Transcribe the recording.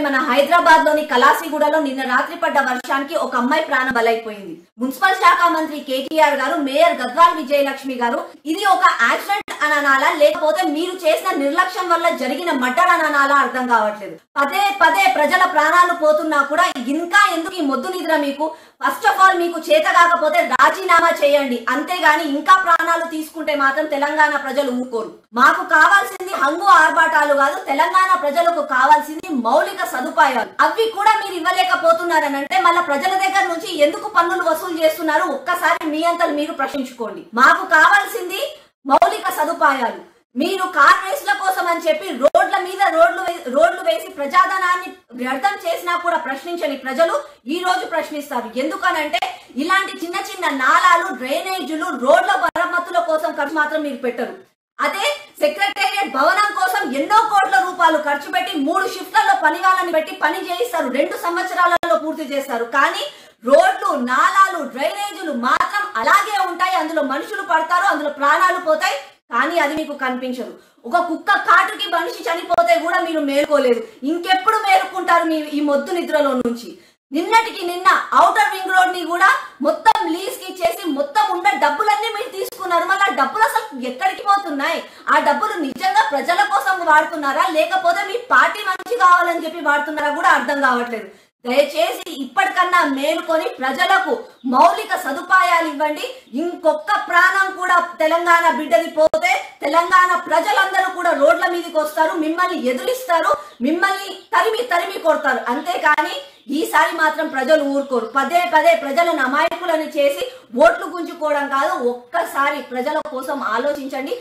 మన హైదరాబాద్ లోని కలాసిగూడలో నిన్న రాత్రి పడ్డ వర్షానికి ఒక అమ్మాయి ప్రాణం బలైపోయింది. మున్సిపల్ శాఖ మంత్రి కేటీఆర్ గారు, మేయర్ గద్వాల్ విజయలక్ష్మి గారు ఇది ఒక యాక్సిడెంట్ అని అనాలా లేకపోతే మీరు చేసిన నిర్లక్ష్యం వల్ల జరిగిన మర్డర్ అని అనాలా అర్థం కావట్లేదు. పదే పదే ప్రజల ప్రాణాలు పోతున్నా కూడా ఇంకా ఎందుకు ఈ మొద్దు నిద్ర మీకు? ఫస్ట్ ఆఫ్ ఆల్ మీకు చేత కాకపోతే రాజీనామా చేయండి, అంతేగాని ఇంకా ప్రాణాలు తీసుకుంటే మాత్రం తెలంగాణ ప్రజలు ఊరుకోరు. మాకు కావాల్సింది హంగు ఆర్భాటాలు కాదు, తెలంగాణ ప్రజలకు కావాల్సింది మౌలిక సదుపాయాలు. అవి కూడా మీరు ఇవ్వలేకపోతున్నారనంటే మళ్ళీ ప్రజల దగ్గర నుంచి ఎందుకు పన్నులు వసూలు చేస్తున్నారు? ఒక్కసారి మీ అంతలు మీరు ప్రశ్నించుకోండి. మాకు కావాల్సింది మౌలిక సదుపాయాలు. మీరు కార్ రేసుల కోసం అని చెప్పి రోడ్ల రోడ్లు వేసి ప్రజాధనాన్ని వ్యర్థం చేసినా కూడా ప్రశ్నించని ప్రజలు ఈ రోజు ప్రశ్నిస్తారు. ఎందుకనంటే ఇలాంటి చిన్న చిన్న నాలాలు, డ్రైనేజీలు, రోడ్ల మరమ్మతుల కోసం ఖర్చు మాత్రం మీరు పెట్టరు. అదే సెక్రటేరియట్ భవనం కోసం ఎన్నో కోట్ల రూపాయలు ఖర్చు పెట్టి 3 షిఫ్ట్లలో పని వాళ్ళని పెట్టి పని చేయిస్తారు. 2 సంవత్సరాలలో పూర్తి చేస్తారు. కానీ రోడ్లు, నాలాలు, డ్రైనేజీలు మాత్రం అలాగే ఉంటాయి. అందులో మనుషులు పడతారు, అందులో ప్రాణాలు పోతాయి. కానీ అది మీకు కనిపించదు. ఒక కుక్క కాటుకి మనిషి చనిపోతే కూడా మీరు మేలుకోలేదు. ఇంకెప్పుడు మేలుకుంటారు మీ ఈ మొద్దు నిద్రలో నుంచి? నిన్నటికి నిన్న ఔటర్ రింగ్ రోడ్ ని కూడా మొత్తం లీజ్ కి ఇచ్చేసి మొత్తం ఉన్న డబ్బులన్నీ మీరు తీసుకున్నారు. మళ్ళీ ఆ డబ్బులు అసలు ఎక్కడికి పోతున్నాయి? ఆ డబ్బులు నిజంగా ప్రజల కోసం వాడుతున్నారా, లేకపోతే మీ పార్టీ మంచి కావాలని చెప్పి వాడుతున్నారా కూడా అర్థం కావట్లేదు. దయచేసి ఇప్పటికన్నా మేలుకొని ప్రజలకు మౌలిక సదుపాయాలు ఇవ్వండి. ఇంకొక ప్రాణం కూడా తెలంగాణ బిడ్డది పోతే తెలంగాణ ప్రజలందరూ కూడా రోడ్ల మీదకి వస్తారు, మిమ్మల్ని ఎదురిస్తారు, మిమ్మల్ని తరిమి కొడతారు. అంతేకాని ఈసారి మాత్రం ప్రజలు ఊరుకోరు. పదే ప్రజలను అమాయకులను చేసి ఓట్లు గుంజుకోవడం కాదు. ఒక్కసారి ప్రజల కోసం ఆలోచించండి.